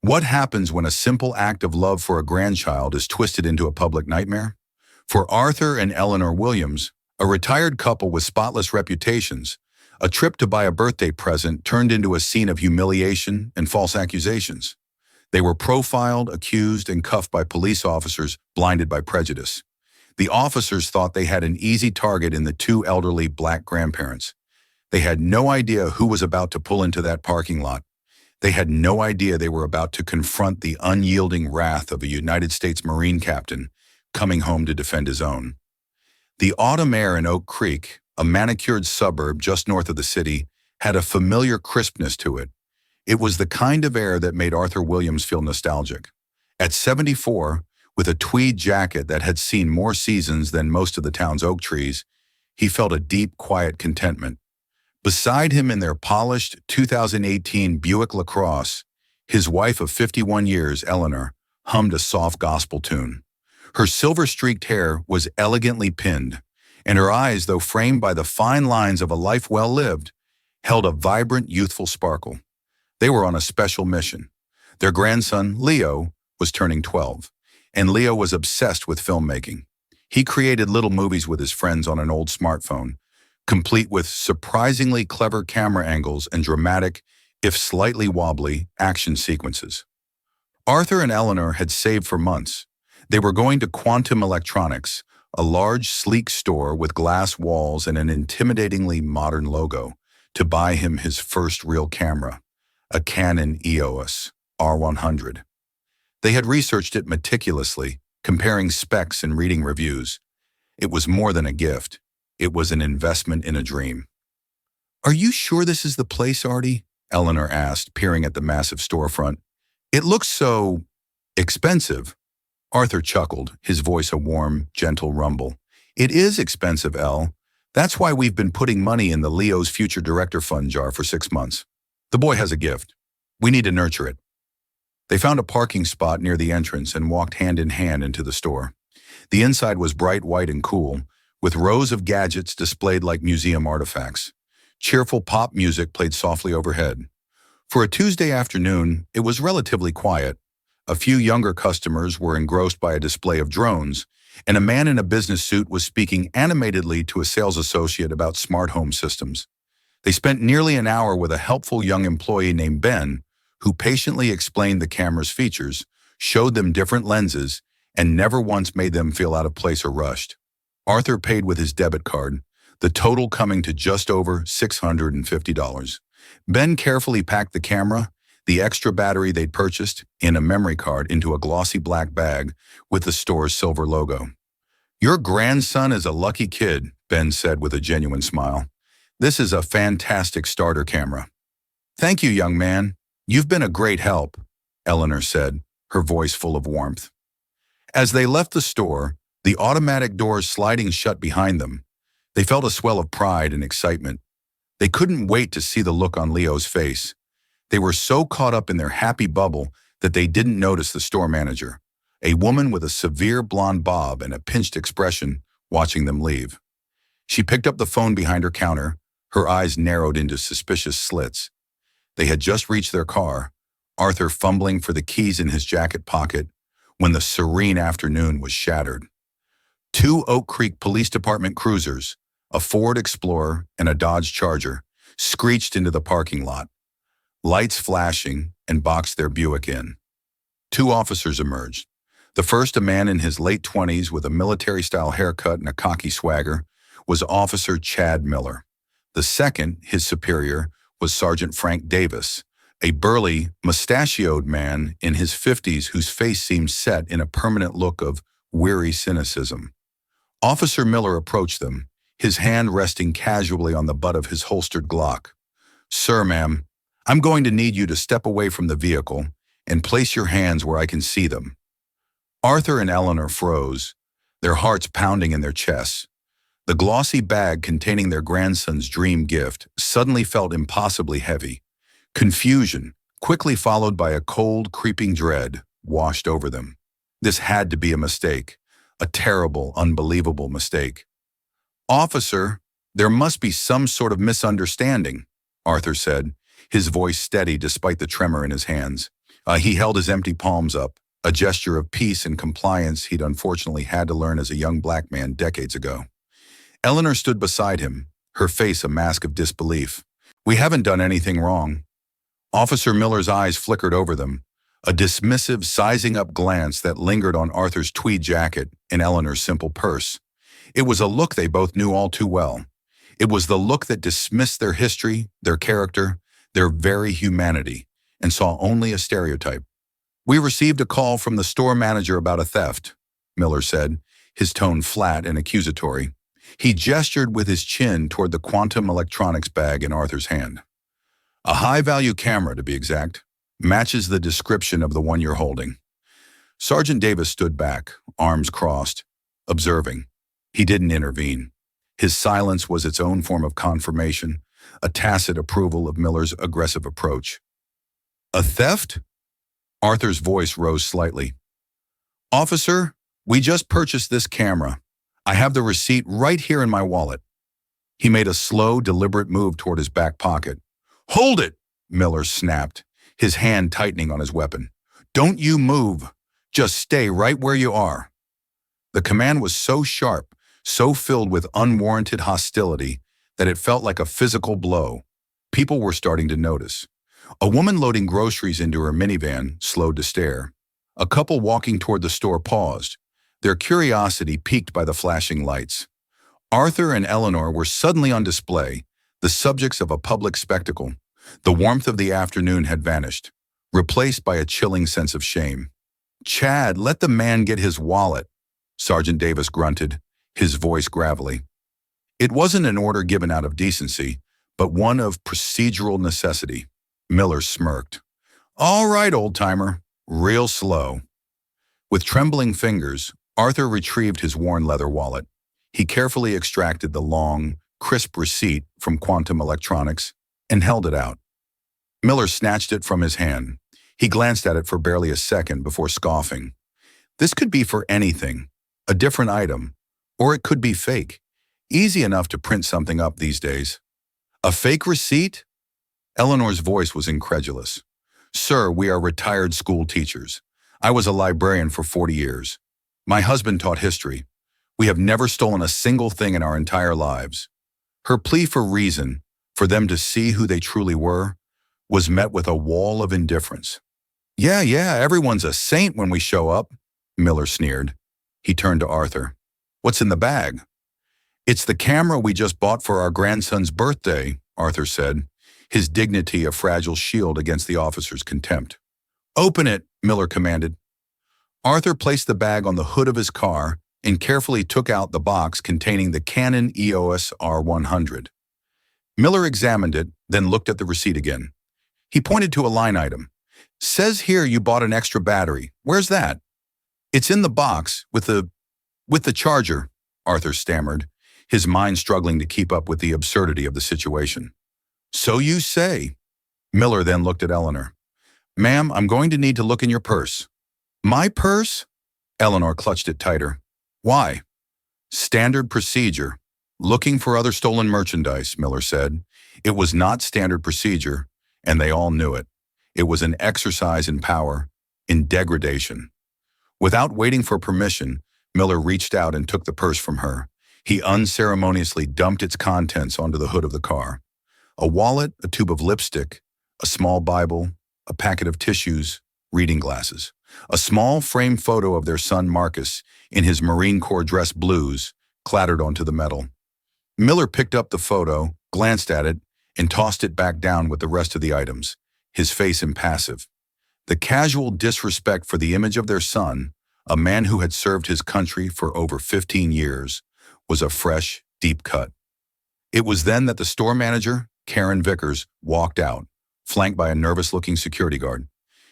What happens when a simple act of love for a grandchild is twisted into a public nightmare? For Arthur and Eleanor Williams, a retired couple with spotless reputations, a trip to buy a birthday present turned into a scene of humiliation and false accusations. They were profiled, accused, and cuffed by police officers blinded by prejudice. The officers thought they had an easy target in the two elderly black grandparents. They had no idea who was about to pull into that parking lot. They had no idea they were about to confront the unyielding wrath of a United States Marine captain coming home to defend his own. The autumn air in Oak Creek, a manicured suburb just north of the city, had a familiar crispness to it. It was the kind of air that made Arthur Williams feel nostalgic. At 74, with a tweed jacket that had seen more seasons than most of the town's oak trees, he felt a deep, quiet contentment. Beside him in their polished 2018 Buick LaCrosse, his wife of 51 years, Eleanor, hummed a soft gospel tune. Her silver-streaked hair was elegantly pinned, and her eyes, though framed by the fine lines of a life well lived, held a vibrant, youthful sparkle. They were on a special mission. Their grandson, Leo, was turning 12, and Leo was obsessed with filmmaking. He created little movies with his friends on an old smartphone, complete with surprisingly clever camera angles and dramatic, if slightly wobbly, action sequences. Arthur and Eleanor had saved for months. They were going to Quantum Electronics, a large, sleek store with glass walls and an intimidatingly modern logo, to buy him his first real camera, a Canon EOS R100. They had researched it meticulously, comparing specs and reading reviews. It was more than a gift. It was an investment in a dream. "Are you sure this is the place, Artie?" Eleanor asked, peering at the massive storefront. "It looks so expensive." Arthur chuckled, his voice a warm, gentle rumble. "It is expensive, Elle. That's why we've been putting money in the Leo's Future Director Fund jar for 6 months. The boy has a gift. We need to nurture it." They found a parking spot near the entrance and walked hand in hand into the store. The inside was bright white and cool, with rows of gadgets displayed like museum artifacts. Cheerful pop music played softly overhead. For a Tuesday afternoon, it was relatively quiet. A few younger customers were engrossed by a display of drones, and a man in a business suit was speaking animatedly to a sales associate about smart home systems. They spent nearly an hour with a helpful young employee named Ben, who patiently explained the camera's features, showed them different lenses, and never once made them feel out of place or rushed. Arthur paid with his debit card, the total coming to just over $650. Ben carefully packed the camera, the extra battery they'd purchased, and a memory card into a glossy black bag with the store's silver logo. "Your grandson is a lucky kid," Ben said with a genuine smile. "This is a fantastic starter camera." "Thank you, young man. You've been a great help," Eleanor said, her voice full of warmth. As they left the store, the automatic doors sliding shut behind them, they felt a swell of pride and excitement. They couldn't wait to see the look on Leo's face. They were so caught up in their happy bubble that they didn't notice the store manager, a woman with a severe blonde bob and a pinched expression, watching them leave. She picked up the phone behind her counter, her eyes narrowed into suspicious slits. They had just reached their car, Arthur fumbling for the keys in his jacket pocket, when the serene afternoon was shattered. 2 Oak Creek Police Department cruisers, a Ford Explorer and a Dodge Charger, screeched into the parking lot, lights flashing, and boxed their Buick in. 2 officers emerged. The first, a man in his late 20s with a military-style haircut and a cocky swagger, was Officer Chad Miller. The second, his superior, was Sergeant Frank Davis, a burly, mustachioed man in his 50s whose face seemed set in a permanent look of weary cynicism. Officer Miller approached them, his hand resting casually on the butt of his holstered Glock. "Sir, ma'am, I'm going to need you to step away from the vehicle and place your hands where I can see them." Arthur and Eleanor froze, their hearts pounding in their chests. The glossy bag containing their grandson's dream gift suddenly felt impossibly heavy. Confusion, quickly followed by a cold, creeping dread, washed over them. This had to be a mistake, a terrible, unbelievable mistake. "Officer, there must be some sort of misunderstanding," Arthur said, his voice steady despite the tremor in his hands. He held his empty palms up, a gesture of peace and compliance he'd unfortunately had to learn as a young black man decades ago. Eleanor stood beside him, her face a mask of disbelief. "We haven't done anything wrong." Officer Miller's eyes flickered over them, a dismissive, sizing-up glance that lingered on Arthur's tweed jacket and Eleanor's simple purse. It was a look they both knew all too well. It was the look that dismissed their history, their character, their very humanity, and saw only a stereotype. "We received a call from the store manager about a theft," Miller said, his tone flat and accusatory. He gestured with his chin toward the quantum electronics bag in Arthur's hand. "A high-value camera, to be exact. Matches the description of the one you're holding." Sergeant Davis stood back, arms crossed, observing. He didn't intervene. His silence was its own form of confirmation, a tacit approval of Miller's aggressive approach. "A theft?" Arthur's voice rose slightly. "Officer, we just purchased this camera. I have the receipt right here in my wallet." He made a slow, deliberate move toward his back pocket. "Hold it!" Miller snapped, his hand tightening on his weapon. "Don't you move. Just stay right where you are." The command was so sharp, so filled with unwarranted hostility, that it felt like a physical blow. People were starting to notice. A woman loading groceries into her minivan slowed to stare. A couple walking toward the store paused, their curiosity piqued by the flashing lights. Arthur and Eleanor were suddenly on display, the subjects of a public spectacle. The warmth of the afternoon had vanished, replaced by a chilling sense of shame. "Chad, let the man get his wallet," Sergeant Davis grunted, his voice gravelly. It wasn't an order given out of decency, but one of procedural necessity. Miller smirked. "All right, old-timer, real slow." With trembling fingers, Arthur retrieved his worn leather wallet. He carefully extracted the long, crisp receipt from quantum electronics and held it out. Miller snatched it from his hand. He glanced at it for barely a second before scoffing. This could be for anything, a different item, or it could be fake. Easy enough to print something up these days. "A fake receipt?" Eleanor's voice was incredulous. "Sir, we are retired school teachers. I was a librarian for 40 years. My husband taught history. We have never stolen a single thing in our entire lives." Her plea for reason, for them to see who they truly were, was met with a wall of indifference. Yeah, everyone's a saint when we show up," Miller sneered. He turned to Arthur. "What's in the bag?" "It's the camera we just bought for our grandson's birthday," Arthur said, his dignity a fragile shield against the officer's contempt. "Open it," Miller commanded. Arthur placed the bag on the hood of his car and carefully took out the box containing the Canon EOS R100. Miller examined it, then looked at the receipt again. He pointed to a line item. "Says here you bought an extra battery. Where's that?" "It's in the box with the charger," Arthur stammered, his mind struggling to keep up with the absurdity of the situation. "So you say." Miller then looked at Eleanor. "Ma'am, I'm going to need to look in your purse." "My purse?" Eleanor clutched it tighter. "Why?" "Standard procedure. Looking for other stolen merchandise," Miller said. It was not standard procedure, and they all knew it. It was an exercise in power, in degradation. Without waiting for permission, Miller reached out and took the purse from her. He unceremoniously dumped its contents onto the hood of the car. A wallet, a tube of lipstick, a small Bible, a packet of tissues, reading glasses. A small framed photo of their son Marcus, in his Marine Corps dress blues, clattered onto the metal. Miller picked up the photo, glanced at it, and tossed it back down with the rest of the items, his face impassive. The casual disrespect for the image of their son, a man who had served his country for over 15 years, was a fresh, deep cut. It was then that the store manager, Karen Vickers, walked out, flanked by a nervous-looking security guard.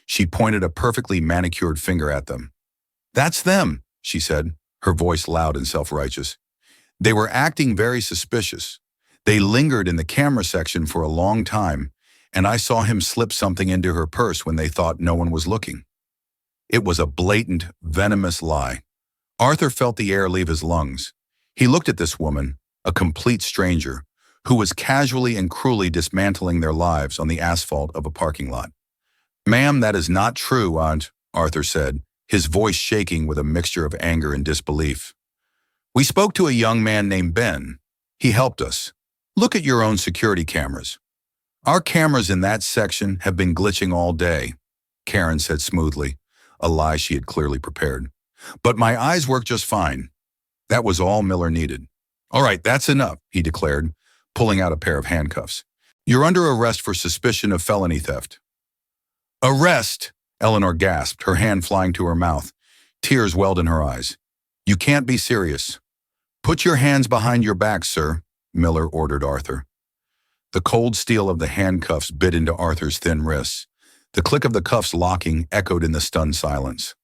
She pointed a perfectly manicured finger at them. "That's them," she said, her voice loud and self-righteous. "They were acting very suspicious. They lingered in the camera section for a long time, and I saw him slip something into her purse when they thought no one was looking." It was a blatant, venomous lie. Arthur felt the air leave his lungs. He looked at this woman, a complete stranger, who was casually and cruelly dismantling their lives on the asphalt of a parking lot. Ma'am, that is not true, Aunt, Arthur said, his voice shaking with a mixture of anger and disbelief. We spoke to a young man named Ben. He helped us. Look at your own security cameras. Our cameras in that section have been glitching all day, Karen said smoothly, a lie she had clearly prepared. But my eyes work just fine. That was all Miller needed. All right, that's enough, he declared, pulling out a pair of handcuffs. You're under arrest for suspicion of felony theft. Arrest! Eleanor gasped, her hand flying to her mouth. Tears welled in her eyes. You can't be serious. Put your hands behind your back, sir, Miller ordered Arthur. The cold steel of the handcuffs bit into Arthur's thin wrists. The click of the cuffs locking echoed in the stunned silence.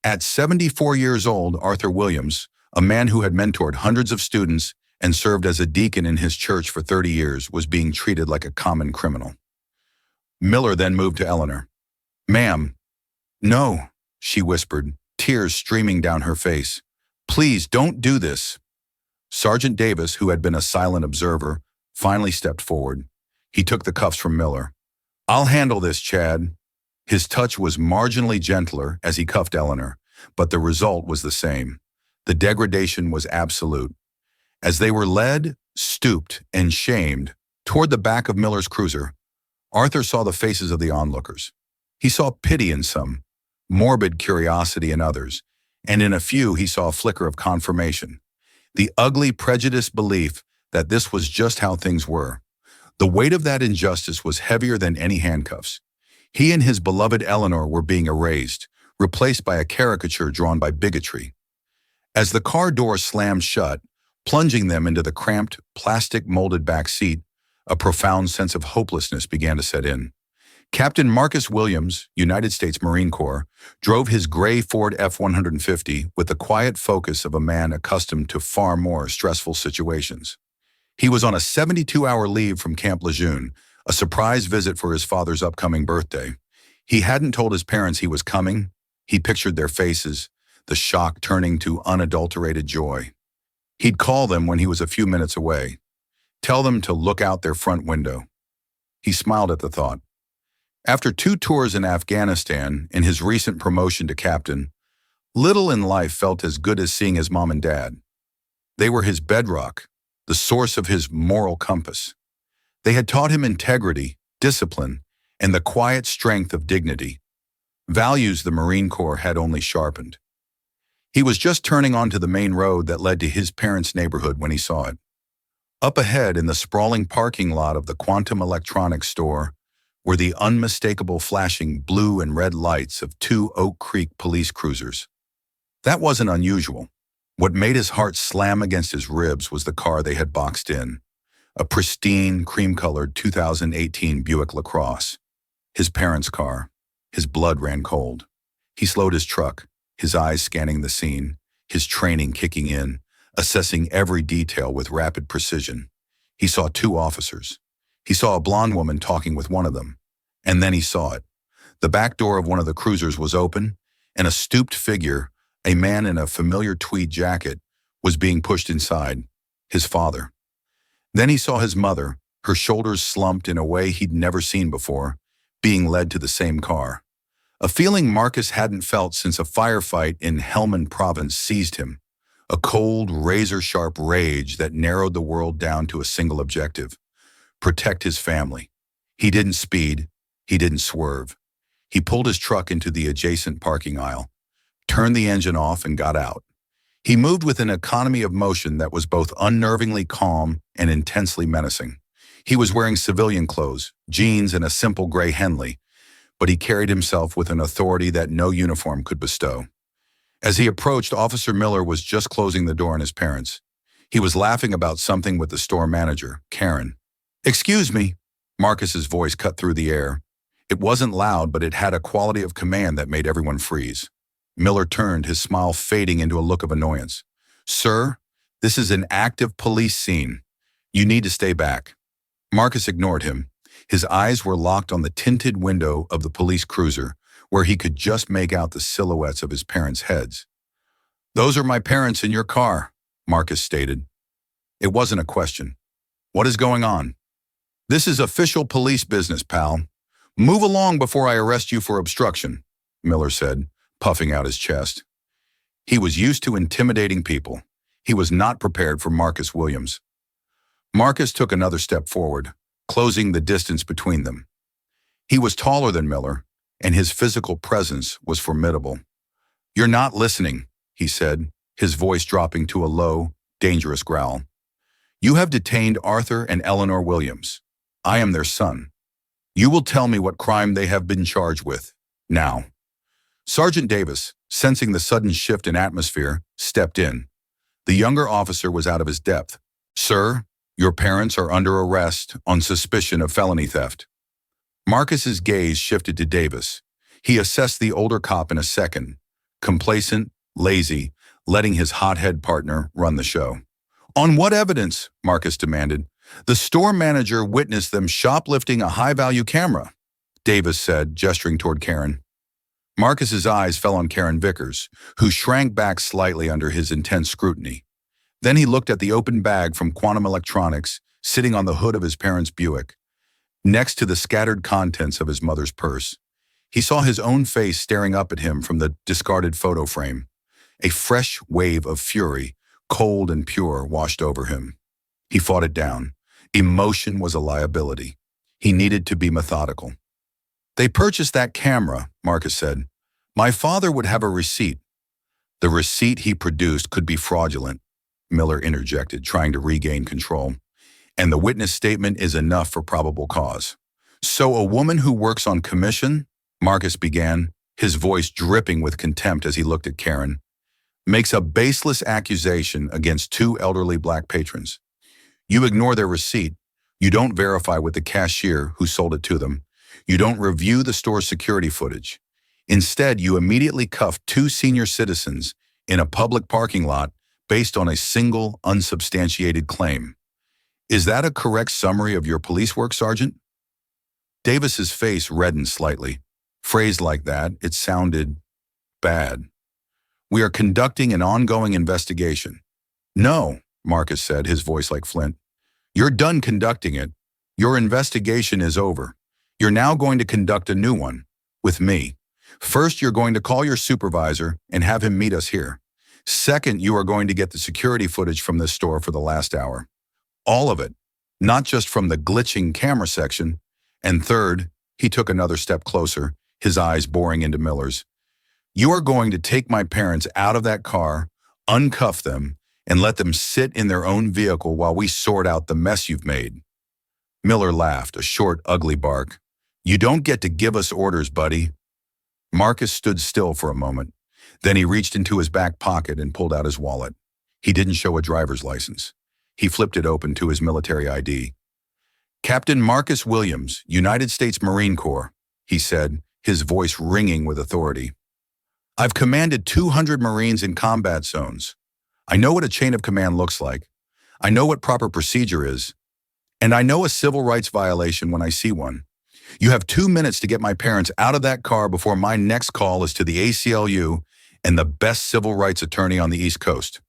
At 74 years old, Arthur Williams, a man who had mentored hundreds of students and served as a deacon in his church for 30 years, was being treated like a common criminal. Miller then moved to Eleanor. Ma'am. No, she whispered, tears streaming down her face. Please don't do this. Sergeant Davis, who had been a silent observer, finally stepped forward. He took the cuffs from Miller. I'll handle this, Chad. His touch was marginally gentler as he cuffed Eleanor, but the result was the same. The degradation was absolute. As they were led, stooped, and shamed toward the back of Miller's cruiser, Arthur saw the faces of the onlookers. He saw pity in some, morbid curiosity in others, and in a few he saw a flicker of confirmation. The ugly, prejudiced belief that this was just how things were. The weight of that injustice was heavier than any handcuffs. He and his beloved Eleanor were being erased, replaced by a caricature drawn by bigotry. As the car door slammed shut, plunging them into the cramped, plastic-molded back seat, a profound sense of hopelessness began to set in. Captain Marcus Williams, United States Marine Corps, drove his gray Ford F-150 with the quiet focus of a man accustomed to far more stressful situations. He was on a 72-hour leave from Camp Lejeune, a surprise visit for his father's upcoming birthday. He hadn't told his parents he was coming. He pictured their faces, the shock turning to unadulterated joy. He'd call them when he was a few minutes away, tell them to look out their front window. He smiled at the thought. After 2 tours in Afghanistan and his recent promotion to captain, little in life felt as good as seeing his mom and dad. They were his bedrock, the source of his moral compass. They had taught him integrity, discipline, and the quiet strength of dignity, values the Marine Corps had only sharpened. He was just turning onto the main road that led to his parents' neighborhood when he saw it. Up ahead in the sprawling parking lot of the Quantum Electronics store were the unmistakable flashing blue and red lights of 2 Oak Creek police cruisers. That wasn't unusual. What made his heart slam against his ribs was the car they had boxed in, a pristine, cream-colored 2018 Buick LaCrosse. His parents' car. His blood ran cold. He slowed his truck, his eyes scanning the scene, his training kicking in, assessing every detail with rapid precision. He saw 2 officers. He saw a blonde woman talking with one of them. And then he saw it. The back door of one of the cruisers was open, and a stooped figure, a man in a familiar tweed jacket, was being pushed inside, his father. Then he saw his mother, her shoulders slumped in a way he'd never seen before, being led to the same car. A feeling Marcus hadn't felt since a firefight in Helmand Province seized him. A cold, razor-sharp rage that narrowed the world down to a single objective: protect his family. He didn't speed. He didn't swerve. He pulled his truck into the adjacent parking aisle, turned the engine off, and got out. He moved with an economy of motion that was both unnervingly calm and intensely menacing. He was wearing civilian clothes, jeans, and a simple gray Henley, but he carried himself with an authority that no uniform could bestow. As he approached, Officer Miller was just closing the door on his parents. He was laughing about something with the store manager, Karen. "Excuse me," Marcus's voice cut through the air. It wasn't loud, but it had a quality of command that made everyone freeze. Miller turned, his smile fading into a look of annoyance. "Sir, this is an active police scene. You need to stay back." Marcus ignored him. His eyes were locked on the tinted window of the police cruiser, where he could just make out the silhouettes of his parents' heads. "Those are my parents in your car," Marcus stated. It wasn't a question. "What is going on?" "This is official police business, pal. Move along before I arrest you for obstruction, Miller said, puffing out his chest. He was used to intimidating people. He was not prepared for Marcus Williams. Marcus took another step forward, closing the distance between them. He was taller than Miller, and his physical presence was formidable. "You're not listening," he said, his voice dropping to a low, dangerous growl. "You have detained Arthur and Eleanor Williams. I am their son. You will tell me what crime they have been charged with, now." Sergeant Davis, sensing the sudden shift in atmosphere, stepped in. The younger officer was out of his depth. "Sir, your parents are under arrest on suspicion of felony theft." Marcus's gaze shifted to Davis. He assessed the older cop in a second, complacent, lazy, letting his hothead partner run the show. "On what evidence?" Marcus demanded. "The store manager witnessed them shoplifting a high-value camera," Davis said, gesturing toward Karen. Marcus's eyes fell on Karen Vickers, who shrank back slightly under his intense scrutiny. Then he looked at the open bag from Quantum Electronics sitting on the hood of his parents' Buick, next to the scattered contents of his mother's purse. He saw his own face staring up at him from the discarded photo frame. A fresh wave of fury, cold and pure, washed over him. He fought it down. Emotion was a liability. He needed to be methodical. "They purchased that camera," Marcus said. "My father would have a receipt." "The receipt he produced could be fraudulent," Miller interjected, trying to regain control. "And the witness statement is enough for probable cause." "So a woman who works on commission," Marcus began, his voice dripping with contempt as he looked at Karen, "makes a baseless accusation against two elderly black patrons. You ignore their receipt. You don't verify with the cashier who sold it to them. You don't review the store's security footage. Instead, you immediately cuff two senior citizens in a public parking lot based on a single, unsubstantiated claim. Is that a correct summary of your police work, Sergeant?" Davis's face reddened slightly. Phrased like that, it sounded bad. "We are conducting an ongoing investigation." "No," Marcus said, his voice like flint. "You're done conducting it. Your investigation is over. You're now going to conduct a new one, with me. First, you're going to call your supervisor and have him meet us here. Second, you are going to get the security footage from this store for the last hour. All of it, not just from the glitching camera section. And third," he took another step closer, his eyes boring into Miller's, "you are going to take my parents out of that car, uncuff them, and let them sit in their own vehicle while we sort out the mess you've made." Miller laughed, a short, ugly bark. "You don't get to give us orders, buddy." Marcus stood still for a moment. Then he reached into his back pocket and pulled out his wallet. He didn't show a driver's license. He flipped it open to his military ID. "Captain Marcus Williams, United States Marine Corps," he said, his voice ringing with authority. "I've commanded 200 Marines in combat zones. I know what a chain of command looks like. I know what proper procedure is. And I know a civil rights violation when I see one. You have 2 minutes to get my parents out of that car before my next call is to the ACLU and the best civil rights attorney on the East Coast.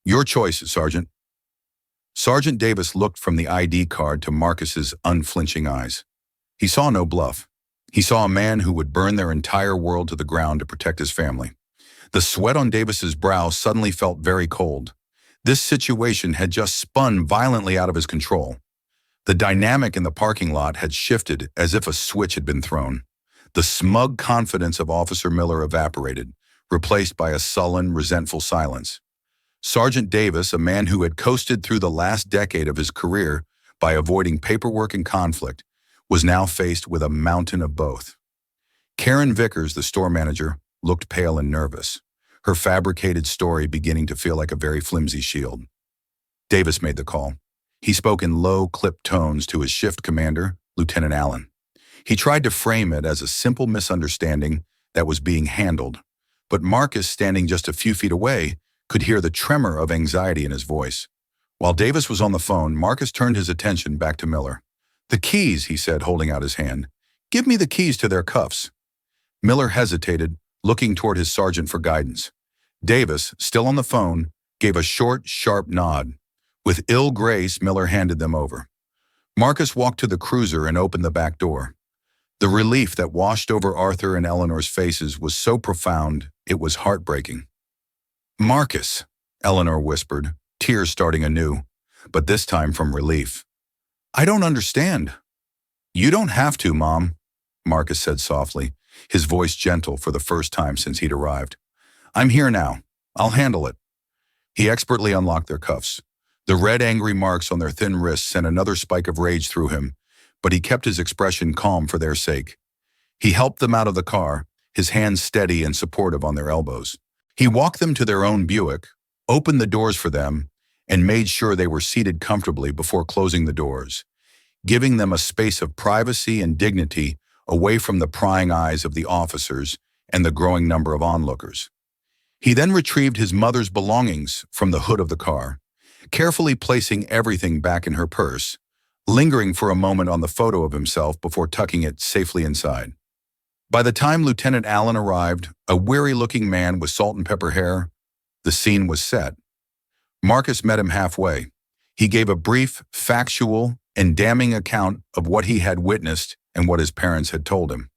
Your choice, Sergeant." Sergeant Davis looked from the ID card to Marcus's unflinching eyes. He saw no bluff. He saw a man who would burn their entire world to the ground to protect his family. The sweat on Davis's brow suddenly felt very cold. This situation had just spun violently out of his control. The dynamic in the parking lot had shifted as if a switch had been thrown. The smug confidence of Officer Miller evaporated, replaced by a sullen, resentful silence. Sergeant Davis, a man who had coasted through the last decade of his career by avoiding paperwork and conflict, was now faced with a mountain of both. Karen Vickers, the store manager, looked pale and nervous, her fabricated story beginning to feel like a very flimsy shield. Davis made the call. He spoke in low, clipped tones to his shift commander, Lieutenant Allen. He tried to frame it as a simple misunderstanding that was being handled, but Marcus, standing just a few feet away, could hear the tremor of anxiety in his voice. While Davis was on the phone, Marcus turned his attention back to Miller. "The keys," he said, holding out his hand. "Give me the keys to their cuffs." Miller hesitated, looking toward his sergeant for guidance. Davis, still on the phone, gave a short, sharp nod. With ill grace, Miller handed them over. Marcus walked to the cruiser and opened the back door. The relief that washed over Arthur and Eleanor's faces was so profound, it was heartbreaking. "Marcus," Eleanor whispered, tears starting anew, but this time from relief. "I don't understand." "You don't have to, Mom," Marcus said softly, his voice gentle for the first time since he'd arrived. "I'm here now. I'll handle it." He expertly unlocked their cuffs. The red, angry marks on their thin wrists sent another spike of rage through him, but he kept his expression calm for their sake. He helped them out of the car, his hands steady and supportive on their elbows. He walked them to their own Buick, opened the doors for them, and made sure they were seated comfortably before closing the doors, giving them a space of privacy and dignity away from the prying eyes of the officers and the growing number of onlookers. He then retrieved his mother's belongings from the hood of the car, carefully placing everything back in her purse, lingering for a moment on the photo of himself before tucking it safely inside. By the time Lieutenant Allen arrived, a weary-looking man with salt and pepper hair, the scene was set. Marcus met him halfway. He gave a brief, factual, and damning account of what he had witnessed and what his parents had told him.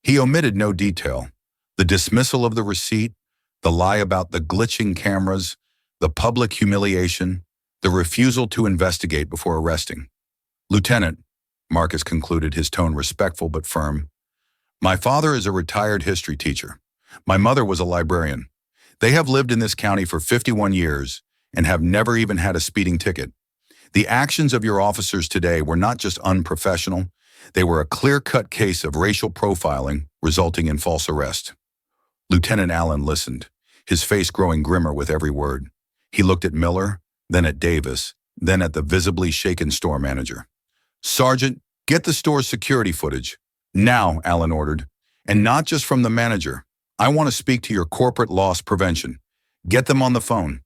He omitted no detail: the dismissal of the receipt, the lie about the glitching cameras, the public humiliation, the refusal to investigate before arresting. "Lieutenant," Marcus concluded, his tone respectful but firm, "my father is a retired history teacher. My mother was a librarian. They have lived in this county for 51 years and have never even had a speeding ticket. The actions of your officers today were not just unprofessional, they were a clear-cut case of racial profiling resulting in false arrest." Lieutenant Allen listened, his face growing grimmer with every word. He looked at Miller, then at Davis, then at the visibly shaken store manager. "Sergeant, get the store's security footage. Now," Allen ordered. "And not just from the manager. I want to speak to your corporate loss prevention. Get them on the phone."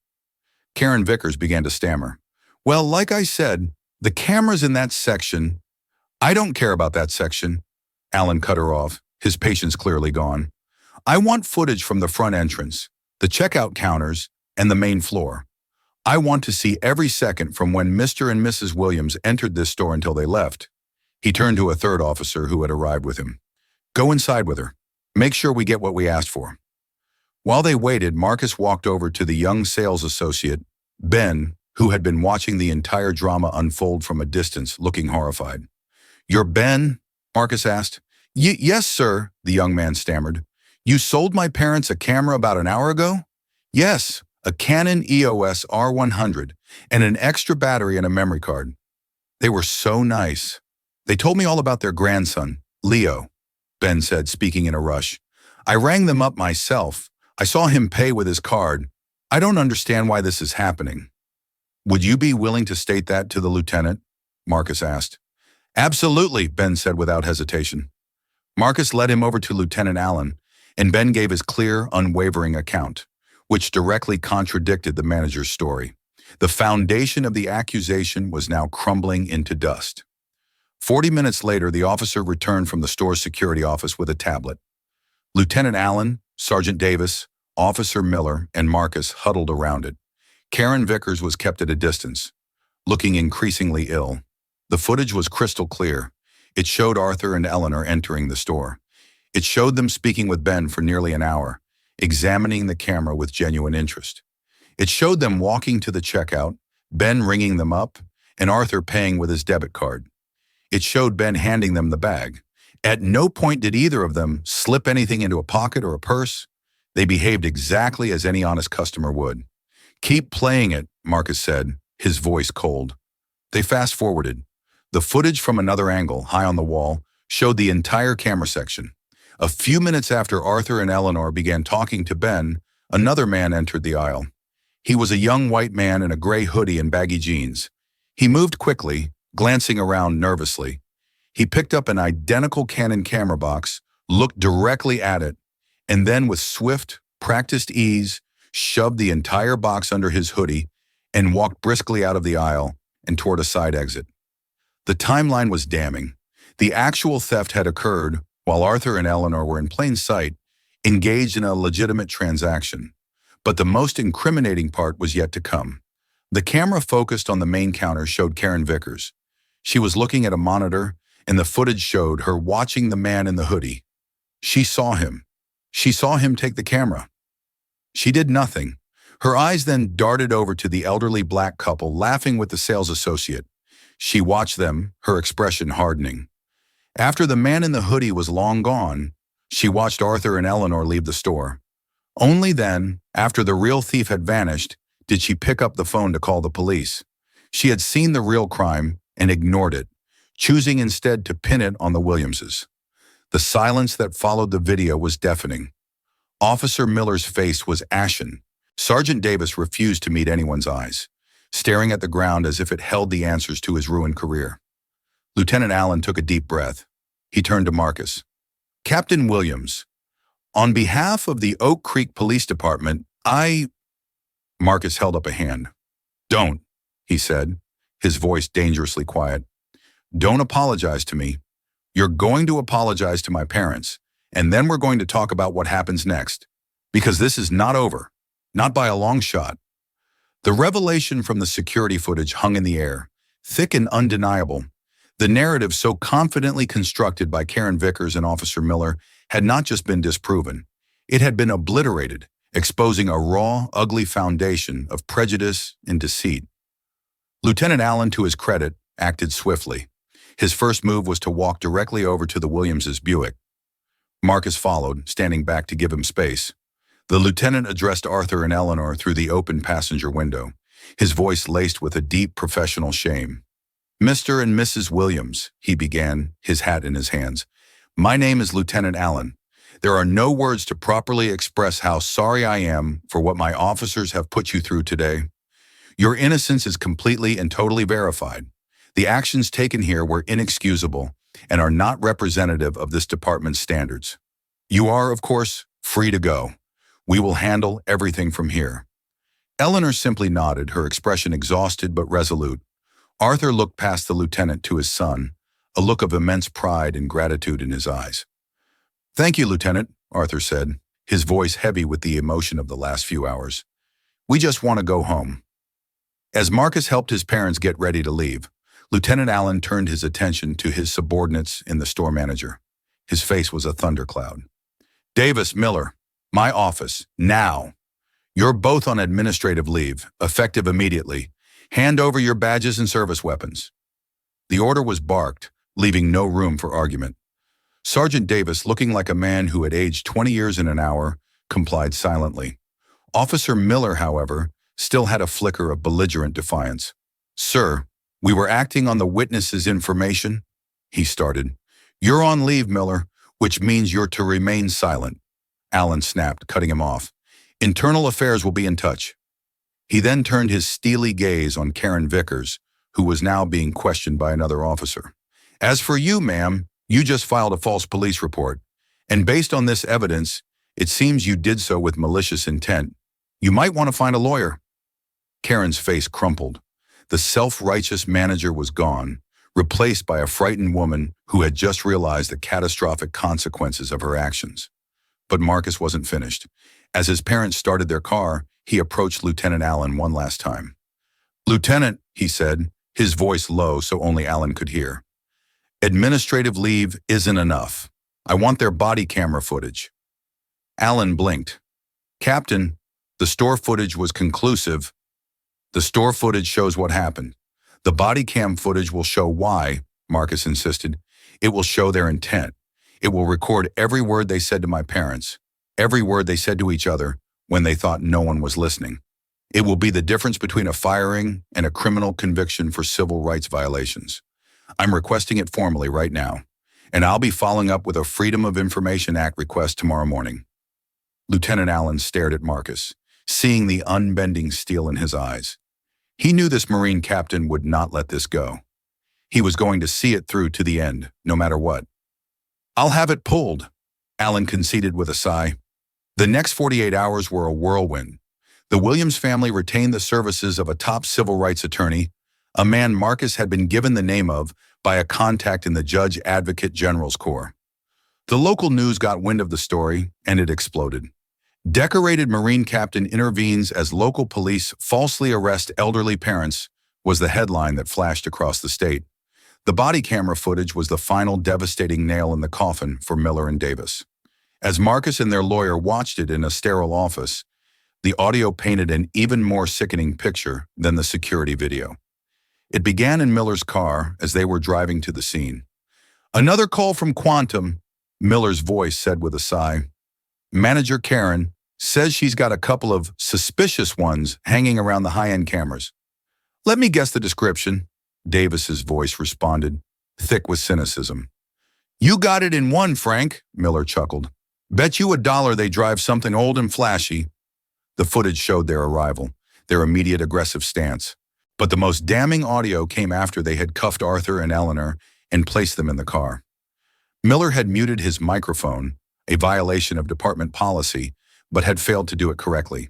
Karen Vickers began to stammer. "Well, like I said, the cameras in that section—" "I don't care about that section," Allen cut her off, his patience clearly gone. "I want footage from the front entrance, the checkout counters, and the main floor. I want to see every second from when Mr. and Mrs. Williams entered this store until they left." He turned to a third officer who had arrived with him. "Go inside with her. Make sure we get what we asked for." While they waited, Marcus walked over to the young sales associate, Ben, who had been watching the entire drama unfold from a distance, looking horrified. "You're Ben?" Marcus asked. Yes, sir," the young man stammered. "You sold my parents a camera about an hour ago?" "Yes, a Canon EOS R100 and an extra battery and a memory card. They were so nice. They told me all about their grandson, Leo," Ben said, speaking in a rush. "I rang them up myself. I saw him pay with his card. I don't understand why this is happening." "Would you be willing to state that to the lieutenant?" Marcus asked. "Absolutely," Ben said without hesitation. Marcus led him over to Lieutenant Allen, and Ben gave his clear, unwavering account, which directly contradicted the manager's story. The foundation of the accusation was now crumbling into dust. 40 minutes later, the officer returned from the store's security office with a tablet. Lieutenant Allen, Sergeant Davis, Officer Miller, and Marcus huddled around it. Karen Vickers was kept at a distance, looking increasingly ill. The footage was crystal clear. It showed Arthur and Eleanor entering the store. It showed them speaking with Ben for nearly an hour, examining the camera with genuine interest. It showed them walking to the checkout, Ben ringing them up, and Arthur paying with his debit card. It showed Ben handing them the bag. At no point did either of them slip anything into a pocket or a purse. They behaved exactly as any honest customer would. "Keep playing it," Marcus said, his voice cold. They fast-forwarded. The footage from another angle, high on the wall, showed the entire camera section. A few minutes after Arthur and Eleanor began talking to Ben, another man entered the aisle. He was a young white man in a gray hoodie and baggy jeans. He moved quickly, glancing around nervously. He picked up an identical Canon camera box, looked directly at it, and then with swift, practiced ease, shoved the entire box under his hoodie and walked briskly out of the aisle and toward a side exit. The timeline was damning. The actual theft had occurred while Arthur and Eleanor were in plain sight, engaged in a legitimate transaction. But the most incriminating part was yet to come. The camera focused on the main counter showed Karen Vickers. She was looking at a monitor, and the footage showed her watching the man in the hoodie. She saw him. She saw him take the camera. She did nothing. Her eyes then darted over to the elderly black couple laughing with the sales associate. She watched them, her expression hardening. After the man in the hoodie was long gone, she watched Arthur and Eleanor leave the store. Only then, after the real thief had vanished, did she pick up the phone to call the police. She had seen the real crime and ignored it, choosing instead to pin it on the Williamses. The silence that followed the video was deafening. Officer Miller's face was ashen. Sergeant Davis refused to meet anyone's eyes, staring at the ground as if it held the answers to his ruined career. Lieutenant Allen took a deep breath. He turned to Marcus. "Captain Williams, on behalf of the Oak Creek Police Department, Marcus held up a hand. "Don't," he said, his voice dangerously quiet. "Don't apologize to me. You're going to apologize to my parents, and then we're going to talk about what happens next. Because this is not over. Not by a long shot." The revelation from the security footage hung in the air, thick and undeniable. The narrative so confidently constructed by Karen Vickers and Officer Miller had not just been disproven. It had been obliterated, exposing a raw, ugly foundation of prejudice and deceit. Lieutenant Allen, to his credit, acted swiftly. His first move was to walk directly over to the Williamses' Buick. Marcus followed, standing back to give him space. The lieutenant addressed Arthur and Eleanor through the open passenger window, his voice laced with a deep professional shame. "Mr. and Mrs. Williams," he began, his hat in his hands. "My name is Lieutenant Allen. There are no words to properly express how sorry I am for what my officers have put you through today. Your innocence is completely and totally verified. The actions taken here were inexcusable and are not representative of this department's standards. You are, of course, free to go. We will handle everything from here." Eleanor simply nodded, her expression exhausted but resolute. Arthur looked past the lieutenant to his son, a look of immense pride and gratitude in his eyes. "Thank you, Lieutenant," Arthur said, his voice heavy with the emotion of the last few hours. "We just want to go home." As Marcus helped his parents get ready to leave, Lieutenant Allen turned his attention to his subordinates and the store manager. His face was a thundercloud. "Davis, Miller, my office, now. You're both on administrative leave, effective immediately. Hand over your badges and service weapons." The order was barked, leaving no room for argument. Sergeant Davis, looking like a man who had aged 20 years in an hour, complied silently. Officer Miller, however, still had a flicker of belligerent defiance. "Sir, we were acting on the witness's information," he started. "You're on leave, Miller, which means you're to remain silent," Allen snapped, cutting him off. "Internal Affairs will be in touch." He then turned his steely gaze on Karen Vickers, who was now being questioned by another officer. "As for you, ma'am, you just filed a false police report, and based on this evidence, it seems you did so with malicious intent. You might want to find a lawyer." Karen's face crumpled. The self-righteous manager was gone, replaced by a frightened woman who had just realized the catastrophic consequences of her actions. But Marcus wasn't finished. As his parents started their car, he approached Lieutenant Allen one last time. "Lieutenant," he said, his voice low so only Allen could hear. "Administrative leave isn't enough. I want their body camera footage." Allen blinked. "Captain, the store footage was conclusive." "The store footage shows what happened. The body cam footage will show why," Marcus insisted. "It will show their intent. It will record every word they said to my parents, every word they said to each other when they thought no one was listening. It will be the difference between a firing and a criminal conviction for civil rights violations. I'm requesting it formally right now, and I'll be following up with a Freedom of Information Act request tomorrow morning." Lieutenant Allen stared at Marcus, seeing the unbending steel in his eyes. He knew this Marine captain would not let this go. He was going to see it through to the end, no matter what. "I'll have it pulled," Allen conceded with a sigh. The next 48 hours were a whirlwind. The Williams family retained the services of a top civil rights attorney, a man Marcus had been given the name of by a contact in the Judge Advocate General's Corps. The local news got wind of the story, and it exploded. "Decorated Marine Captain intervenes as local police falsely arrest elderly parents" was the headline that flashed across the state. The body camera footage was the final devastating nail in the coffin for Miller and Davis. As Marcus and their lawyer watched it in a sterile office, the audio painted an even more sickening picture than the security video. It began in Miller's car as they were driving to the scene. "Another call from Quantum," Miller's voice said with a sigh. "Manager Karen says she's got a couple of suspicious ones hanging around the high-end cameras." "Let me guess the description," Davis's voice responded, thick with cynicism. "You got it in one, Frank," Miller chuckled. "Bet you $1 they drive something old and flashy." The footage showed their arrival, their immediate aggressive stance. But the most damning audio came after they had cuffed Arthur and Eleanor and placed them in the car. Miller had muted his microphone, a violation of department policy, but had failed to do it correctly.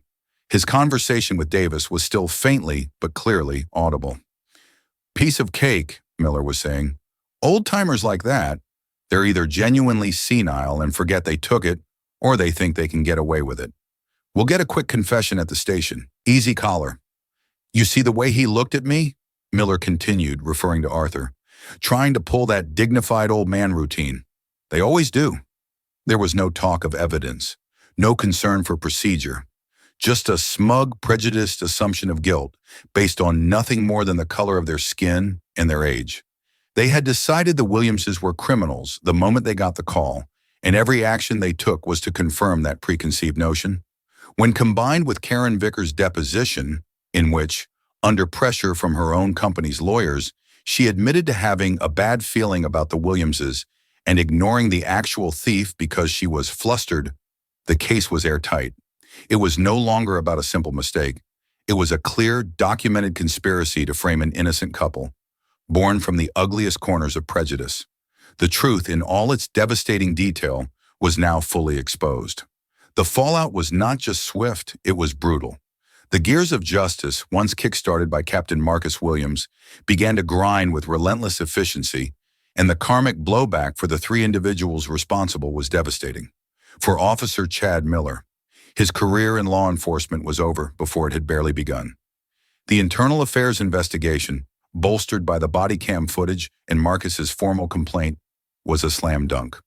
His conversation with Davis was still faintly but clearly audible. "Piece of cake," Miller was saying. "Old-timers like that, they're either genuinely senile and forget they took it, or they think they can get away with it. We'll get a quick confession at the station. Easy collar." "You see the way he looked at me?" Miller continued, referring to Arthur. "Trying to pull that dignified old man routine. They always do." There was no talk of evidence, no concern for procedure, just a smug, prejudiced assumption of guilt based on nothing more than the color of their skin and their age. They had decided the Williamses were criminals the moment they got the call, and every action they took was to confirm that preconceived notion. When combined with Karen Vickers' deposition, in which, under pressure from her own company's lawyers, she admitted to having a bad feeling about the Williamses and ignoring the actual thief because she was flustered, the case was airtight. It was no longer about a simple mistake. It was a clear, documented conspiracy to frame an innocent couple, born from the ugliest corners of prejudice. The truth, in all its devastating detail, was now fully exposed. The fallout was not just swift, it was brutal. The gears of justice, once kick-started by Captain Marcus Williams, began to grind with relentless efficiency, and the karmic blowback for the three individuals responsible was devastating. For Officer Chad Miller, his career in law enforcement was over before it had barely begun. The internal affairs investigation, bolstered by the body cam footage and Marcus's formal complaint, was a slam dunk.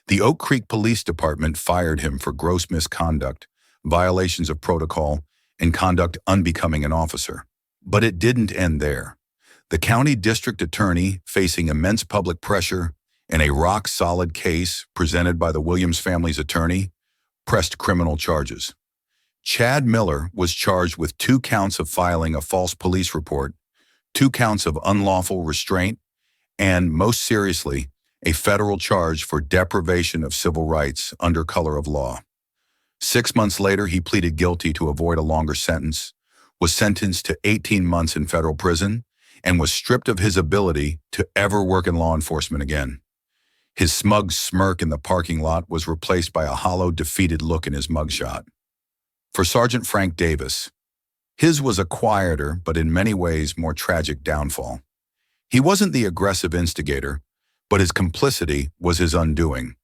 The Oak Creek Police Department fired him for gross misconduct, violations of protocol, and conduct unbecoming an officer. But it didn't end there. The county district attorney, facing immense public pressure and a rock-solid case presented by the Williams family's attorney, pressed criminal charges. Chad Miller was charged with 2 counts of filing a false police report, 2 counts of unlawful restraint, and, most seriously, a federal charge for deprivation of civil rights under color of law. 6 months later, he pleaded guilty to avoid a longer sentence, was sentenced to 18 months in federal prison, and was stripped of his ability to ever work in law enforcement again. His smug smirk in the parking lot was replaced by a hollow, defeated look in his mugshot. For Sergeant Frank Davis, his was a quieter but in many ways more tragic downfall. He wasn't the aggressive instigator, but his complicity was his undoing.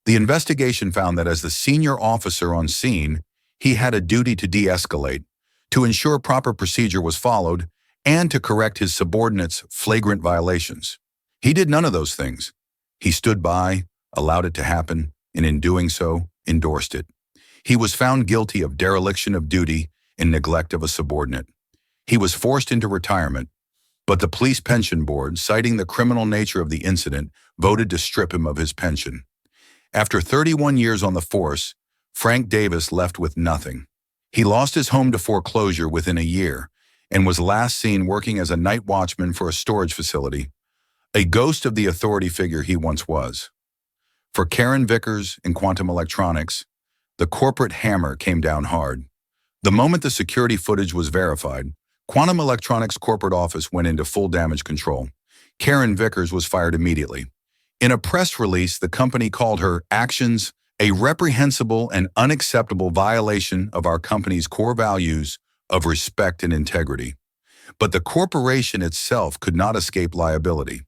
The investigation found that as the senior officer on scene, he had a duty to de-escalate, to ensure proper procedure was followed, and to correct his subordinates' flagrant violations. He did none of those things. He stood by, allowed it to happen, and in doing so, endorsed it. He was found guilty of dereliction of duty and neglect of a subordinate. He was forced into retirement, but the police pension board, citing the criminal nature of the incident, voted to strip him of his pension. After 31 years on the force, Frank Davis left with nothing. He lost his home to foreclosure within a year and was last seen working as a night watchman for a storage facility, a ghost of the authority figure he once was. For Karen Vickers and Quantum Electronics, the corporate hammer came down hard. The moment the security footage was verified, Quantum Electronics' corporate office went into full damage control. Karen Vickers was fired immediately. In a press release, the company called her actions a reprehensible and unacceptable violation of our company's core values of respect and integrity. But the corporation itself could not escape liability.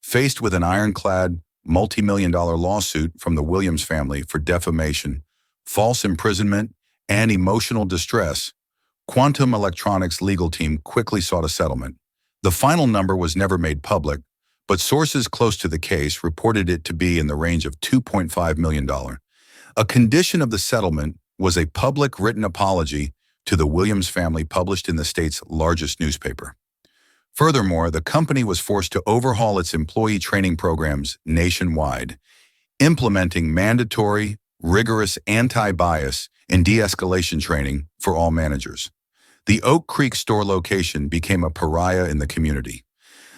Faced with an ironclad, multi-million-dollar lawsuit from the Williams family for defamation, false imprisonment, and emotional distress, Quantum Electronics' legal team quickly sought a settlement. The final number was never made public, but sources close to the case reported it to be in the range of $2.5 million. A condition of the settlement was a public written apology to the Williams family published in the state's largest newspaper. Furthermore, the company was forced to overhaul its employee training programs nationwide, implementing mandatory, rigorous anti-bias and de-escalation training for all managers. The Oak Creek store location became a pariah in the community.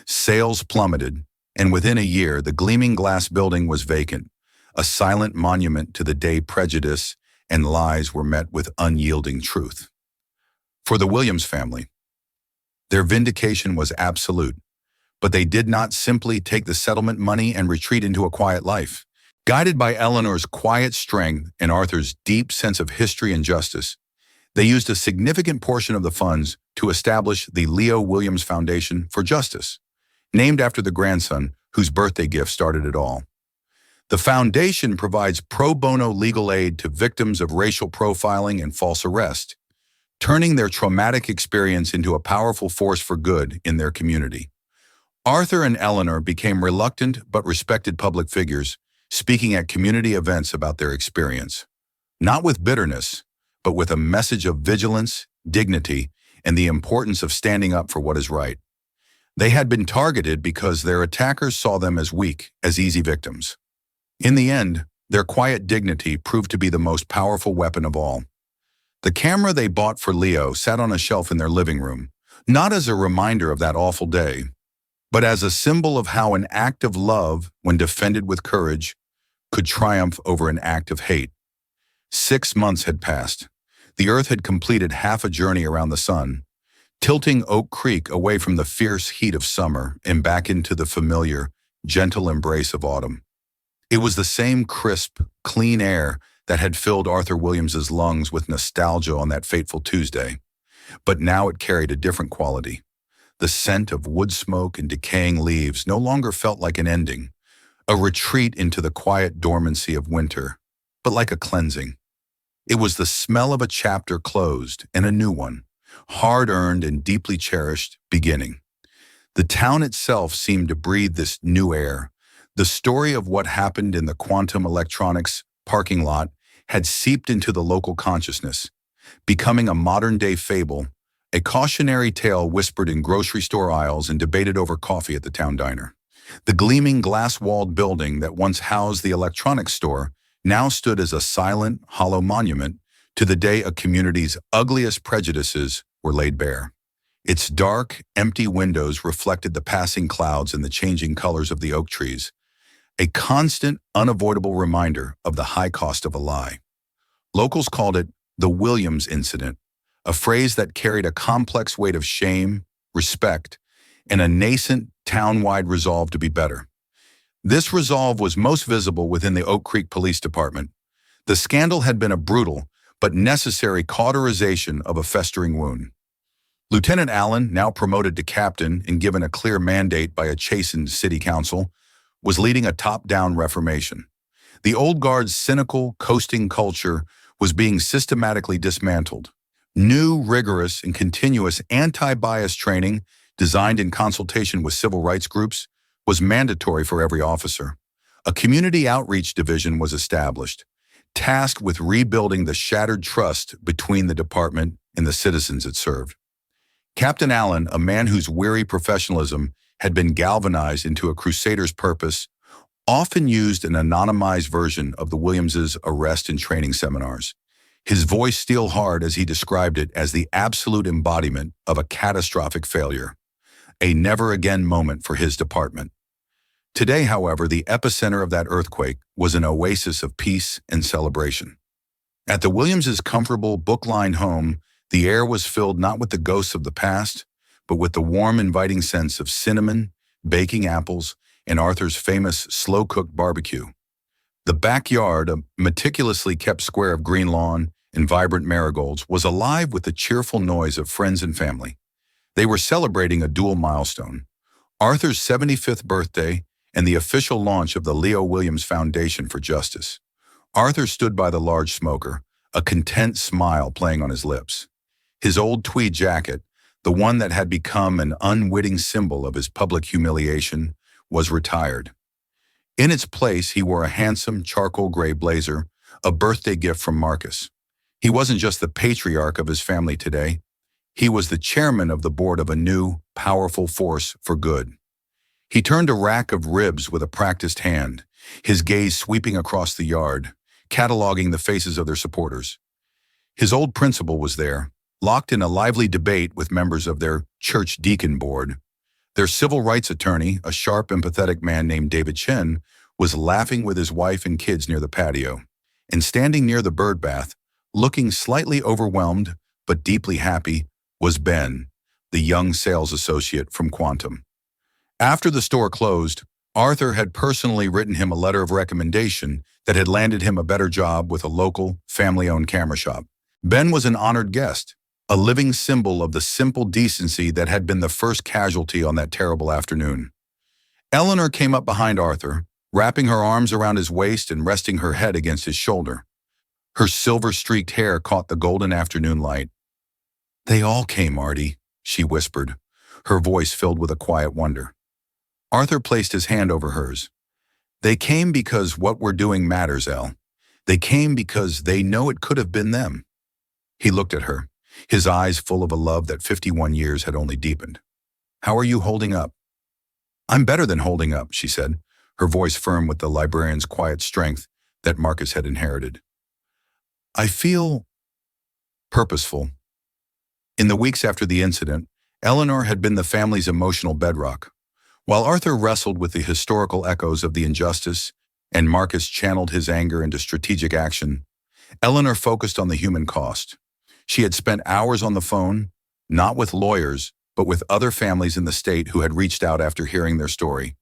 Sales plummeted, and within a year, the gleaming glass building was vacant, a silent monument to the day prejudice and lies were met with unyielding truth. For the Williams family, their vindication was absolute, but they did not simply take the settlement money and retreat into a quiet life. Guided by Eleanor's quiet strength and Arthur's deep sense of history and justice, they used a significant portion of the funds to establish the Leo Williams Foundation for Justice, named after the grandson whose birthday gift started it all. The foundation provides pro bono legal aid to victims of racial profiling and false arrest, turning their traumatic experience into a powerful force for good in their community. Arthur and Eleanor became reluctant but respected public figures, speaking at community events about their experience, not with bitterness, but with a message of vigilance, dignity, and the importance of standing up for what is right. They had been targeted because their attackers saw them as weak, as easy victims. In the end, their quiet dignity proved to be the most powerful weapon of all. The camera they bought for Leo sat on a shelf in their living room, not as a reminder of that awful day, but as a symbol of how an act of love, when defended with courage, could triumph over an act of hate. 6 months had passed. The Earth had completed half a journey around the sun, tilting Oak Creek away from the fierce heat of summer and back into the familiar, gentle embrace of autumn. It was the same crisp, clean air that had filled Arthur Williams's lungs with nostalgia on that fateful Tuesday, but now it carried a different quality. The scent of wood smoke and decaying leaves no longer felt like an ending, a retreat into the quiet dormancy of winter, but like a cleansing. It was the smell of a chapter closed and a new one, hard-earned and deeply cherished, beginning. The town itself seemed to breathe this new air. The story of what happened in the quantum electronics parking lot had seeped into the local consciousness, becoming a modern-day fable, a cautionary tale whispered in grocery store aisles and debated over coffee at the town diner. The gleaming glass-walled building that once housed the electronics store now stood as a silent, hollow monument to the day a community's ugliest prejudices were laid bare. Its dark, empty windows reflected the passing clouds and the changing colors of the oak trees, a constant, unavoidable reminder of the high cost of a lie. Locals called it the Williams incident, a phrase that carried a complex weight of shame, respect, and a nascent, town-wide resolve to be better. This resolve was most visible within the Oak Creek Police Department. The scandal had been a brutal but necessary cauterization of a festering wound. Lieutenant Allen, now promoted to captain and given a clear mandate by a chastened city council, was leading a top-down reformation. The old guard's cynical, coasting culture was being systematically dismantled. New, rigorous, and continuous anti-bias training, designed in consultation with civil rights groups, was mandatory for every officer. A community outreach division was established, tasked with rebuilding the shattered trust between the department and the citizens it served. Captain Allen, a man whose weary professionalism had been galvanized into a crusader's purpose, often used an anonymized version of the Williamses' arrest and training seminars, his voice steel hard as he described it as the absolute embodiment of a catastrophic failure, a never-again moment for his department. Today, however, the epicenter of that earthquake was an oasis of peace and celebration. At the Williamses' comfortable, book-lined home, the air was filled not with the ghosts of the past, but with the warm, inviting sense of cinnamon, baking apples, and Arthur's famous slow-cooked barbecue. The backyard, a meticulously kept square of green lawn and vibrant marigolds, was alive with the cheerful noise of friends and family. They were celebrating a dual milestone, Arthur's 75th birthday and the official launch of the Leo Williams Foundation for Justice. Arthur stood by the large smoker, a content smile playing on his lips. His old tweed jacket, the one that had become an unwitting symbol of his public humiliation, was retired. In its place, he wore a handsome charcoal gray blazer, a birthday gift from Marcus. He wasn't just the patriarch of his family today. He was the chairman of the board of a new, powerful force for good. He turned a rack of ribs with a practiced hand, his gaze sweeping across the yard, cataloging the faces of their supporters. His old principal was there, locked in a lively debate with members of their church deacon board. Their civil rights attorney, a sharp, empathetic man named David Chen, was laughing with his wife and kids near the patio. And standing near the bird bath, looking slightly overwhelmed but deeply happy, was Ben, the young sales associate from Quantum. After the store closed, Arthur had personally written him a letter of recommendation that had landed him a better job with a local, family-owned camera shop. Ben was an honored guest, a living symbol of the simple decency that had been the first casualty on that terrible afternoon. Eleanor came up behind Arthur, wrapping her arms around his waist and resting her head against his shoulder. Her silver-streaked hair caught the golden afternoon light. "They all came, Artie," she whispered, her voice filled with a quiet wonder. Arthur placed his hand over hers. "They came because what we're doing matters, Elle. They came because they know it could have been them." He looked at her, his eyes full of a love that 51 years had only deepened. "How are you holding up?" "I'm better than holding up," she said, her voice firm with the librarian's quiet strength that Marcus had inherited. "I feel purposeful." In the weeks after the incident, Eleanor had been the family's emotional bedrock. While Arthur wrestled with the historical echoes of the injustice and Marcus channeled his anger into strategic action, Eleanor focused on the human cost. She had spent hours on the phone, not with lawyers, but with other families in the state who had reached out after hearing their story.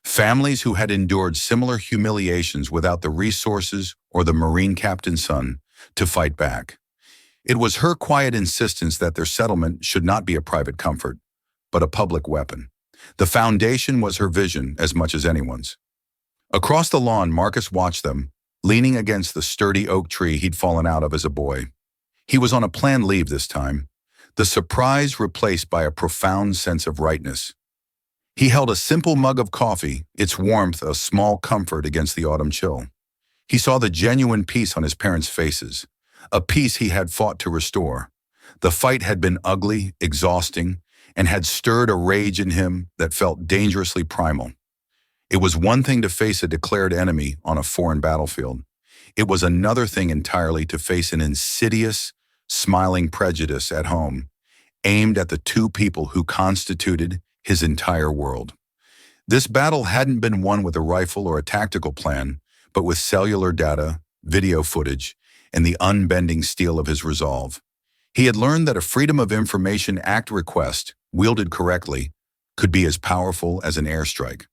Families who had endured similar humiliations without the resources or the Marine captain's son to fight back. It was her quiet insistence that their settlement should not be a private comfort, but a public weapon. The foundation was her vision as much as anyone's. Across the lawn, Marcus watched them, leaning against the sturdy oak tree he'd fallen out of as a boy. He was on a planned leave this time, the surprise replaced by a profound sense of rightness. He held a simple mug of coffee, its warmth a small comfort against the autumn chill. He saw the genuine peace on his parents' faces, a peace he had fought to restore. The fight had been ugly, exhausting, and had stirred a rage in him that felt dangerously primal. It was one thing to face a declared enemy on a foreign battlefield. It was another thing entirely to face an insidious, smiling prejudice at home, aimed at the two people who constituted his entire world. This battle hadn't been won with a rifle or a tactical plan, but with cellular data, video footage, and the unbending steel of his resolve. He had learned that a Freedom of Information Act request, wielded correctly, could be as powerful as an airstrike.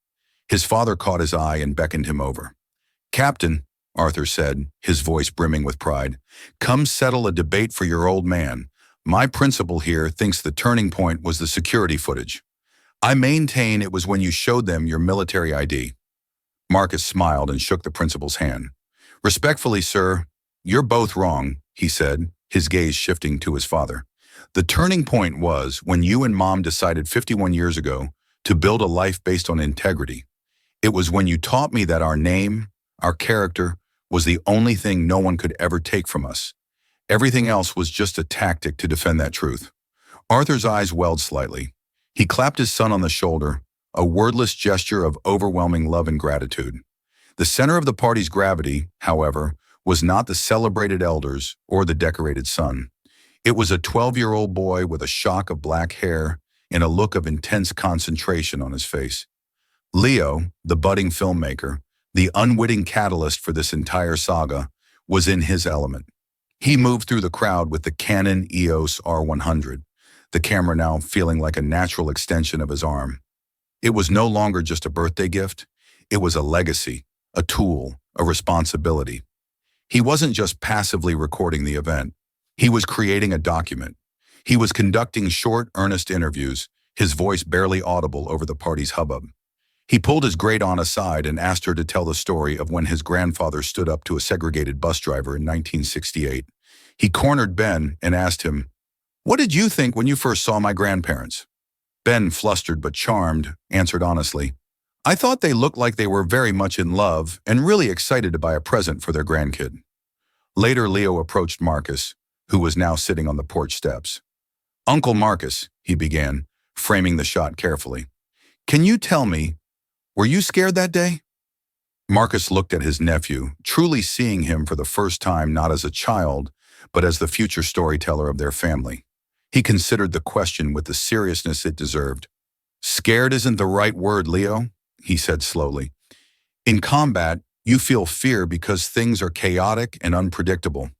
His father caught his eye and beckoned him over. "Captain," Arthur said, his voice brimming with pride, "come settle a debate for your old man. My principal here thinks the turning point was the security footage. I maintain it was when you showed them your military ID." Marcus smiled and shook the principal's hand. "Respectfully, sir, you're both wrong," he said, his gaze shifting to his father. "The turning point was when you and Mom decided 51 years ago to build a life based on integrity. It was when you taught me that our name, our character, was the only thing no one could ever take from us. Everything else was just a tactic to defend that truth." Arthur's eyes welled slightly. He clapped his son on the shoulder, a wordless gesture of overwhelming love and gratitude. The center of the party's gravity, however, was not the celebrated elders or the decorated son. It was a 12-year-old boy with a shock of black hair and a look of intense concentration on his face. Leo, the budding filmmaker, the unwitting catalyst for this entire saga, was in his element. He moved through the crowd with the Canon EOS R100, the camera now feeling like a natural extension of his arm. It was no longer just a birthday gift. It was a legacy, a tool, a responsibility. He wasn't just passively recording the event. He was creating a document. He was conducting short, earnest interviews, his voice barely audible over the party's hubbub. He pulled his great-aunt aside and asked her to tell the story of when his grandfather stood up to a segregated bus driver in 1968. He cornered Ben and asked him, "What did you think when you first saw my grandparents?" Ben, flustered but charmed, answered honestly, I thought they looked like they were very much in love and really excited to buy a present for their grandkid. Later, Leo approached Marcus, who was now sitting on the porch steps. Uncle Marcus, he began, framing the shot carefully. Can you tell me, were you scared that day? Marcus looked at his nephew, truly seeing him for the first time not as a child, but as the future storyteller of their family. He considered the question with the seriousness it deserved. Scared isn't the right word, Leo, he said slowly. In combat, you feel fear because things are chaotic and unpredictable.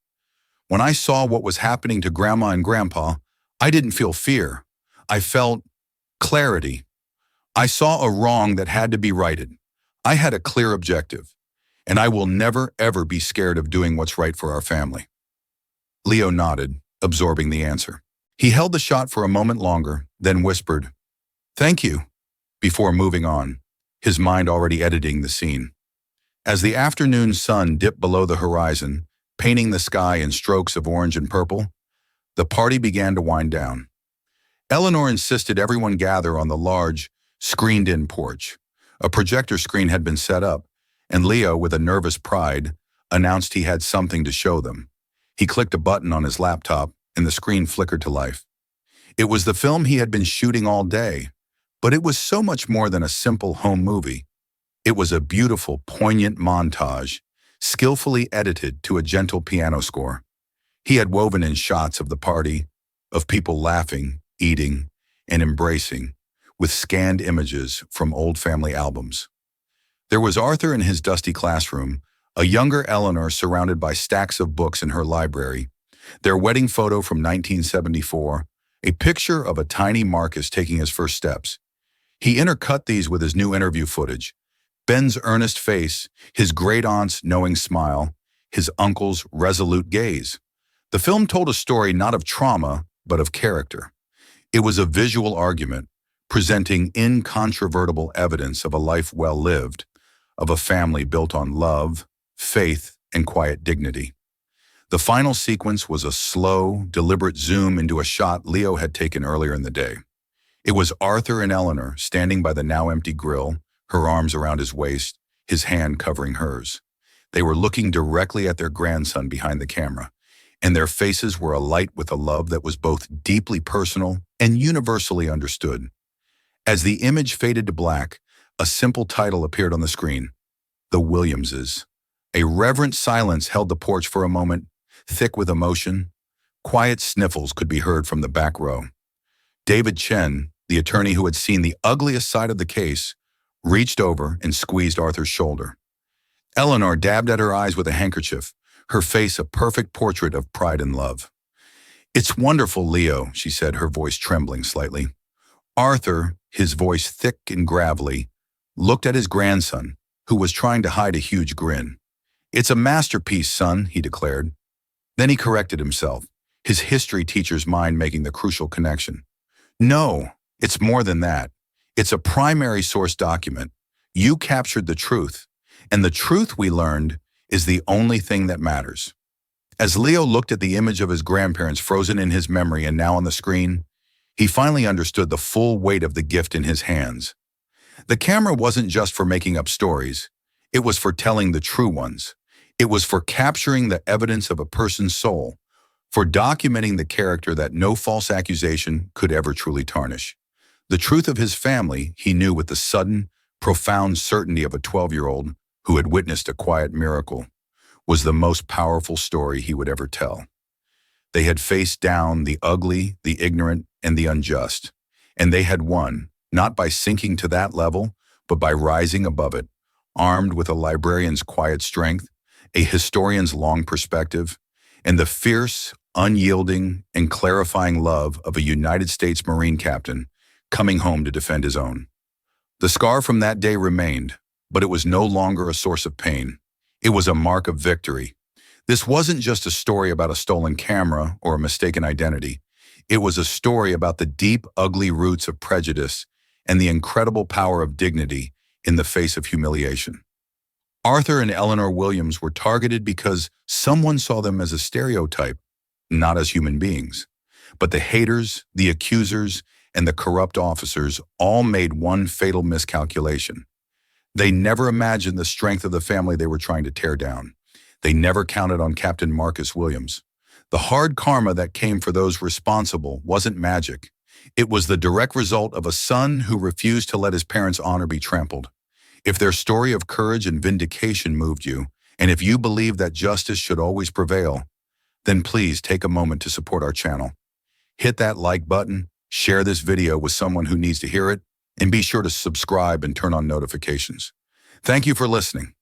When I saw what was happening to Grandma and Grandpa, I didn't feel fear. I felt clarity. I saw a wrong that had to be righted. I had a clear objective, and I will never, ever be scared of doing what's right for our family. Leo nodded, absorbing the answer. He held the shot for a moment longer, then whispered, Thank you, before moving on, his mind already editing the scene. As the afternoon sun dipped below the horizon, painting the sky in strokes of orange and purple, the party began to wind down. Eleanor insisted everyone gather on the large, screened-in porch. A projector screen had been set up, and Leo, with a nervous pride, announced he had something to show them. He clicked a button on his laptop, and the screen flickered to life. It was the film he had been shooting all day, but it was so much more than a simple home movie. It was a beautiful, poignant montage, skillfully edited to a gentle piano score. He had woven in shots of the party, of people laughing, eating, and embracing, with scanned images from old family albums. There was Arthur in his dusty classroom, a younger Eleanor surrounded by stacks of books in her library, their wedding photo from 1974, a picture of a tiny Marcus taking his first steps. He intercut these with his new interview footage, Ben's earnest face, his great-aunt's knowing smile, his uncle's resolute gaze. The film told a story not of trauma, but of character. It was a visual argument, presenting incontrovertible evidence of a life well lived, of a family built on love, faith, and quiet dignity. The final sequence was a slow, deliberate zoom into a shot Leo had taken earlier in the day. It was Arthur and Eleanor standing by the now empty grill, her arms around his waist, his hand covering hers. They were looking directly at their grandson behind the camera, and their faces were alight with a love that was both deeply personal and universally understood. As the image faded to black, a simple title appeared on the screen, The Williamses. A reverent silence held the porch for a moment, thick with emotion. Quiet sniffles could be heard from the back row. David Chen, the attorney who had seen the ugliest side of the case, reached over and squeezed Arthur's shoulder. Eleanor dabbed at her eyes with a handkerchief, her face a perfect portrait of pride and love. It's wonderful, Leo, she said, her voice trembling slightly. Arthur, his voice thick and gravelly, looked at his grandson, who was trying to hide a huge grin. It's a masterpiece, son, he declared. Then he corrected himself, his history teacher's mind making the crucial connection. No, it's more than that. It's a primary source document. You captured the truth, and the truth we learned is the only thing that matters. As Leo looked at the image of his grandparents frozen in his memory and now on the screen, he finally understood the full weight of the gift in his hands. The camera wasn't just for making up stories. It was for telling the true ones. It was for capturing the evidence of a person's soul, for documenting the character that no false accusation could ever truly tarnish. The truth of his family, he knew with the sudden, profound certainty of a 12-year-old who had witnessed a quiet miracle, was the most powerful story he would ever tell. They had faced down the ugly, the ignorant, and the unjust, and they had won, not by sinking to that level, but by rising above it, armed with a librarian's quiet strength, a historian's long perspective, and the fierce, unyielding, and clarifying love of a United States Marine captain coming home to defend his own. The scar from that day remained, but it was no longer a source of pain. It was a mark of victory. This wasn't just a story about a stolen camera or a mistaken identity. It was a story about the deep, ugly roots of prejudice and the incredible power of dignity in the face of humiliation. Arthur and Eleanor Williams were targeted because someone saw them as a stereotype, not as human beings. But the haters, the accusers, and the corrupt officers all made one fatal miscalculation. They never imagined the strength of the family they were trying to tear down. They never counted on Captain Marcus Williams. The hard karma that came for those responsible wasn't magic. It was the direct result of a son who refused to let his parents' honor be trampled. If their story of courage and vindication moved you, and if you believe that justice should always prevail, then please take a moment to support our channel. Hit that like button, share this video with someone who needs to hear it, and be sure to subscribe and turn on notifications. Thank you for listening.